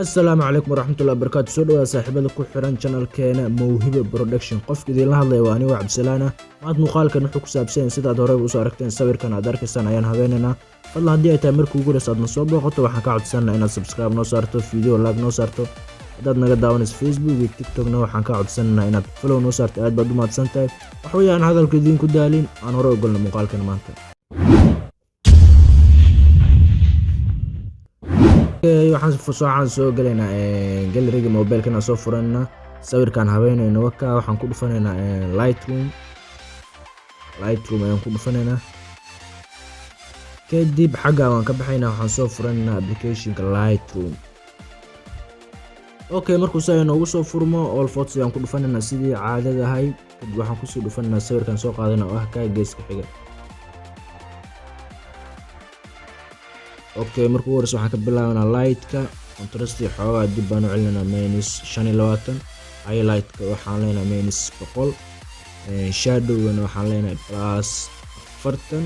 السلام عليكم ورحمة الله وبركاته. سو dhawaad saaxiibada ku xiran channelkeena Mawhiba Production. Qofka idin la hadlay waa aniga Cabdisalaana. Maad muuqaalkan wuxuu ku saabsan yahay sidaad hore u soo aragteen sawirkan aad arkaysaan ayaan habeenana. Fadlan haddii ay tahay markii ugu horreysay aad soo booqato waxaan ka codsanaynaa inaad subscribe noo saarto, video like noo saarto. Haddaad naga daawanayso Facebook iyo TikTok-na waxaan ka codsanaynaa inaad follow noo saarto. Aad baad u mahadsantahay. Wax weeyaan hadalka idin ku daalin aan hore u galno muuqaalkan maanta. waxaan soo galaynaa galeriga mobilkana soo furana sawirkan habeenayna waxaan ku dhufanaynaa Lightroom ayaan ku dhufanaynaa kadib xagga waan ka baxaynaa waxaan soo furanaynaa applicationka Lightroom. markuu saa inoogu soo furmo all photos ayaan ku dhufanaynaa sidii caadada ahayd. kadib waxaan ku soo dhufanaynaa sawirkan soo qaadana oo ah ka geeska xiga. markuu horeyso waxaan ka bilaabanaa lightka contrast xoogaa dib baan u celinaa -25, highlightka waxaan leenahay -100, shadowgana waxaan leenahay +40,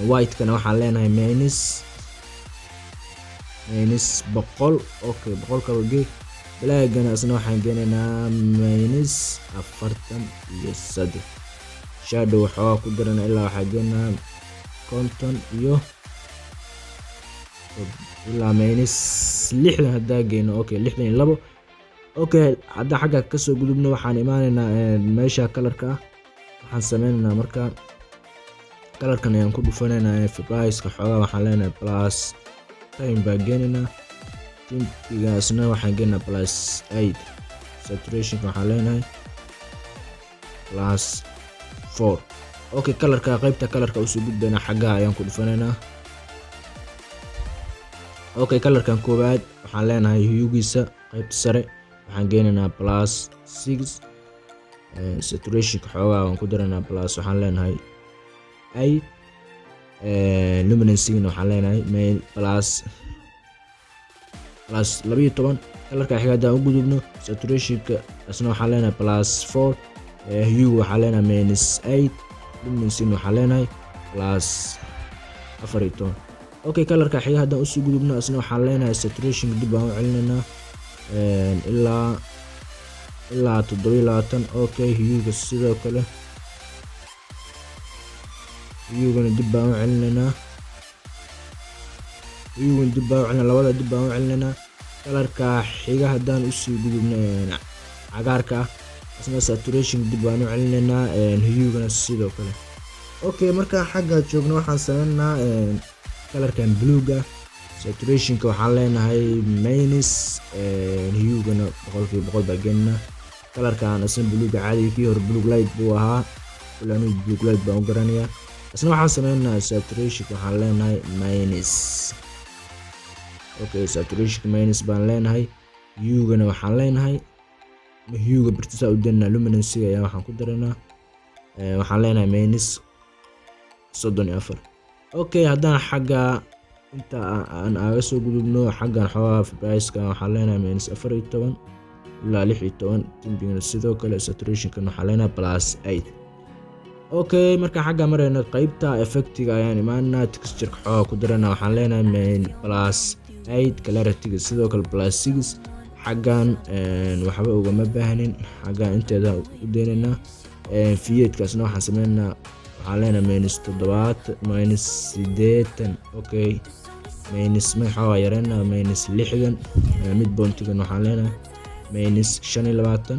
whitekana waxaan leenahay -100. boqol kaba gee blackgana isna waxaan geenaynaa -43, shadow xoogaa ku darana ilaa waxaan geenaa 50 iyo ilaa -60 hadaa geeno. 62. hadda xagga ka soo gudubno waxaan imaanaynaa meesha colorka ah. waxaan sameynaynaa marka colorkan ayaan ku dhufanaynaa price-ka xoogaa waxaan leenahay +10 baa geenaynaa. tintigaasna waxaan geenaynaa +8, saturationka waxaan leenahay +4. colorka qaybta colorka u soo gudbaynaa xagga ayaan ku dhufanaynaa. colorkan koowaad waxaan leenahay huegiisa qaybta sare waxaan geenaynaa +6, saturationka xoogaa waan ku daraynaa waxaan leenahay 8, luminescence waxaan leenahay +12. colorka xiga hadaan u gudubno saturationka asna waxaan leenahay +4, huega waxaan leenahay -8, luminescence waxaan leenahay +14. colorka xiga hadaan usoo gudubno asna waxaan leenahay saturation dib baan u celinaynaa ilaa 27. huega sidoo kale huegana dib baan u celinaynaa labada dib baan u celinaynaa. colorka xiga hadaan usoo gudubno cagaarka ah asna saturation dib baan u celinaynaa huegana sidoo kale. marka xagga joogno waxaan sameynaa colorkan bluega saturationka waxaan leenahay huegana 100% baa geenaynaa. colorkan asna bluega caadiga kii hore blue light buu ahaa ilaa blue light baan u garanayaa. asna waxaan sameynaa saturationka waxaan leenahay saturationka baan leenahay. huegana waxaan leenahay huega birtisa u deynaa luminance ayaa waxaan ku daraynaa waxaan leenahay -34. haddaan xagga inta aan aaga soo gudubno xaggan xoogaa price-ka waxaan leenahay -14 ilaa 16. tintigana sidoo kale saturationkan waxaan leenahay +8. marka xagga marayna qaybta effectiga ayaan imaanaa texture xoogaa ku darana waxaan leenahay +8, clarity-ga sidoo kale +6. xaggan waxba ugama baahnin xaggan inteeda u deenaynaa. fiyadkaasna waxaan sameynaa waxaan leenahay -7, -80. maxaa yareynaa -60. midpoint-gan waxaan leenahay -25.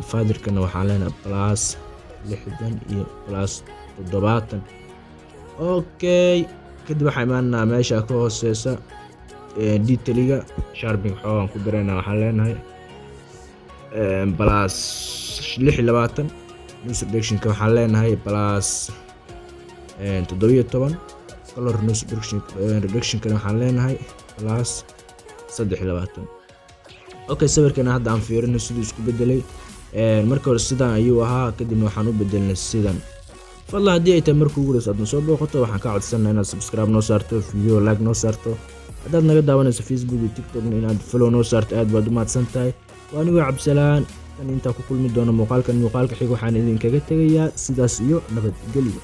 fadirkana waxaan leenahay +60 iyo +70. kadib waxaan imaanaa meesha ka hooseysa detail-ga sharping xoogaan ku daraynaa waxaan leenahay +26. noise reduction-ka waxaan leenahay +17. color noise reduction-kana waxaan leenahay +23. sawirkana hadda aan fiirino siduu isku bedelay. marka hore sidan ayuu ahaa kadibna waxaan u bedelnay sidan. fadlan haddii ay tahay markii ugu horreysay aad soo booqato waxaan ka codsanaynaa inaad subscribe noo saarto, video like noo saarto. haddaad naga daawanayso Facebook iyo TikTok-na inaad follow noo saarto. aad baad u mahadsantahay. waa aniga Cabdisalaan. intaa ku kulmi doono muuqaalka xiga waxaan idinkaga tegayaa sidaas iyo nabadgelyo.